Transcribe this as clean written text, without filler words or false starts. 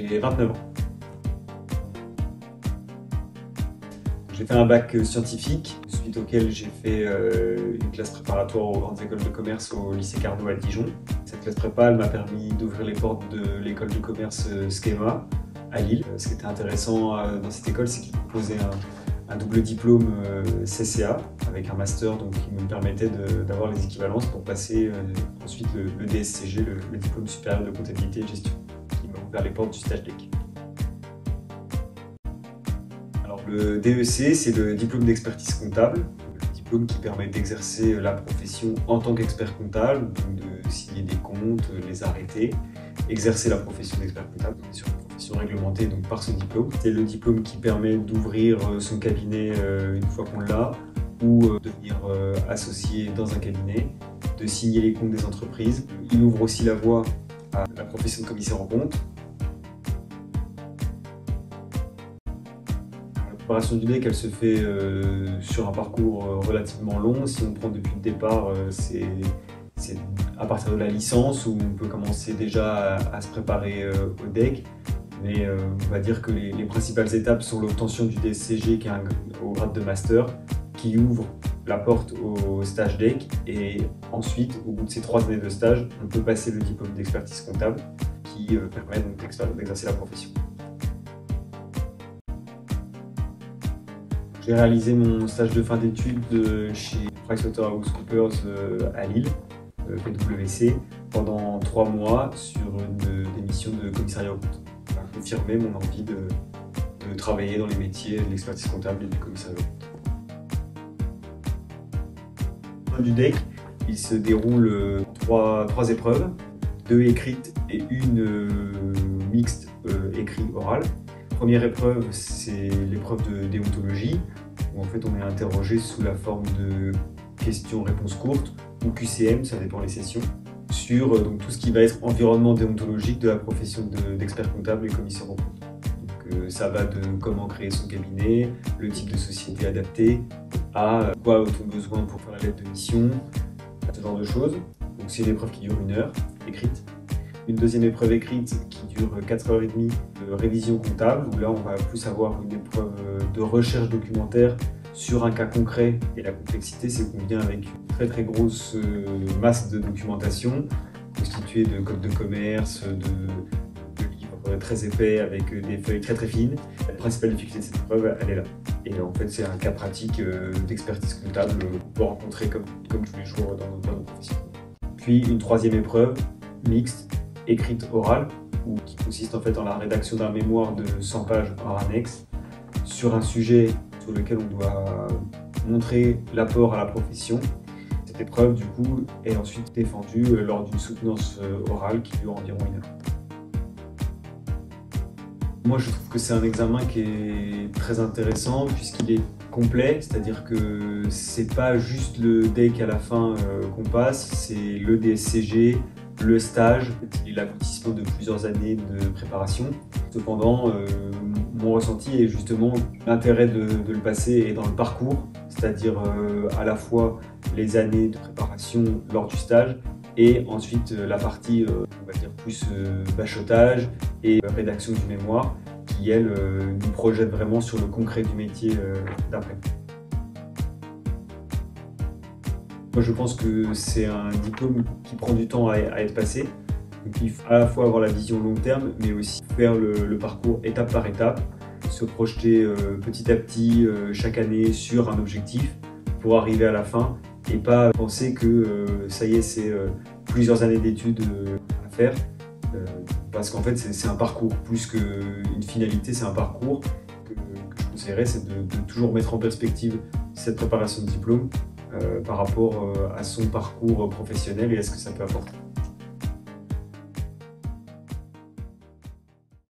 J'ai 29 ans. J'ai fait un bac scientifique, suite auquel j'ai fait une classe préparatoire aux grandes écoles de commerce au lycée Carnot à Dijon. Cette classe prépa m'a permis d'ouvrir les portes de l'école de commerce Schema à Lille. Ce qui était intéressant dans cette école, c'est qu'il proposait un double diplôme CCA avec un master donc, qui me permettait d'avoir les équivalences pour passer ensuite le DSCG, le diplôme supérieur de comptabilité et gestion, qui m'a ouvert les portes du stage DEC. Alors, le DEC, c'est le diplôme d'expertise comptable, le diplôme qui permet d'exercer la profession en tant qu'expert comptable, donc de signer des comptes, les arrêter, exercer la profession d'expert comptable sur une profession réglementée donc par ce diplôme. C'est le diplôme qui permet d'ouvrir son cabinet une fois qu'on l'a, ou devenir associé dans un cabinet, de signer les comptes des entreprises. Il ouvre aussi la voie à la profession de commissaire en compte. La préparation du DEC, elle se fait sur un parcours relativement long. Si on prend depuis le départ, c'est à partir de la licence où on peut commencer déjà à se préparer au DEC. Mais on va dire que les principales étapes sont l'obtention du DSCG qui est au grade de master, qui ouvre la porte au stage DEC, et ensuite, au bout de ces 3 années de stage, on peut passer le diplôme d'expertise comptable qui permet donc d'exercer la profession. J'ai réalisé mon stage de fin d'études chez PricewaterhouseCoopers à Lille, PwC, pendant 3 mois sur des missions de commissariat aux comptes. Ça a confirmé mon envie de travailler dans les métiers de l'expertise comptable et du commissariat aux comptes. Du DEC, il se déroule 3 épreuves, 2 écrites et une mixte écrit-oral. Première épreuve, c'est l'épreuve de déontologie, où en fait on est interrogé sous la forme de questions-réponses courtes ou QCM, ça dépend les sessions, sur donc, tout ce qui va être environnement déontologique de la profession d'expert comptable et commissaire aux comptes. Donc, ça va de comment créer son cabinet, le type de société adaptée, à quoi a-t-on besoin pour faire la lettre de mission, ce genre de choses. Donc c'est une épreuve qui dure 1 heure, écrite. Une deuxième épreuve écrite qui dure 4h30 de révision comptable, où là on va plus avoir une épreuve de recherche documentaire sur un cas concret. Et la complexité, c'est qu'on vient avec une très grosse masse de documentation, constituée de codes de commerce, de livres très épais avec des feuilles très fines. La principale difficulté de cette épreuve, elle est là. Et en fait, c'est un cas pratique d'expertise comptable qu'on peut rencontrer comme tous les jours dans nos professions. Puis une 3e épreuve, mixte, écrite orale, qui consiste en fait en la rédaction d'un mémoire de 100 pages hors annexe sur un sujet sur lequel on doit montrer l'apport à la profession. Cette épreuve, du coup, est ensuite défendue lors d'une soutenance orale qui dure environ 1 heure. Moi, je trouve que c'est un examen qui est très intéressant puisqu'il est complet, c'est-à-dire que c'est pas juste le DEC à la fin qu'on passe, c'est le DSCG, le stage, il est l'aboutissement de plusieurs années de préparation. Cependant, mon ressenti est justement l'intérêt de le passer est dans le parcours, c'est-à-dire à la fois les années de préparation lors du stage et ensuite la partie, on va dire, plus bachotage et rédaction du mémoire qui, elle, nous projette vraiment sur le concret du métier d'après. Moi, je pense que c'est un diplôme qui prend du temps à être passé. Donc, il faut à la fois avoir la vision long terme, mais aussi faire le parcours étape par étape, se projeter petit à petit, chaque année, sur un objectif pour arriver à la fin et pas penser que ça y est, c'est plusieurs années d'études à faire. Parce qu'en fait, c'est un parcours plus qu'une finalité, c'est un parcours que je conseillerais, c'est de toujours mettre en perspective cette préparation de diplôme par rapport à son parcours professionnel et à ce que ça peut apporter.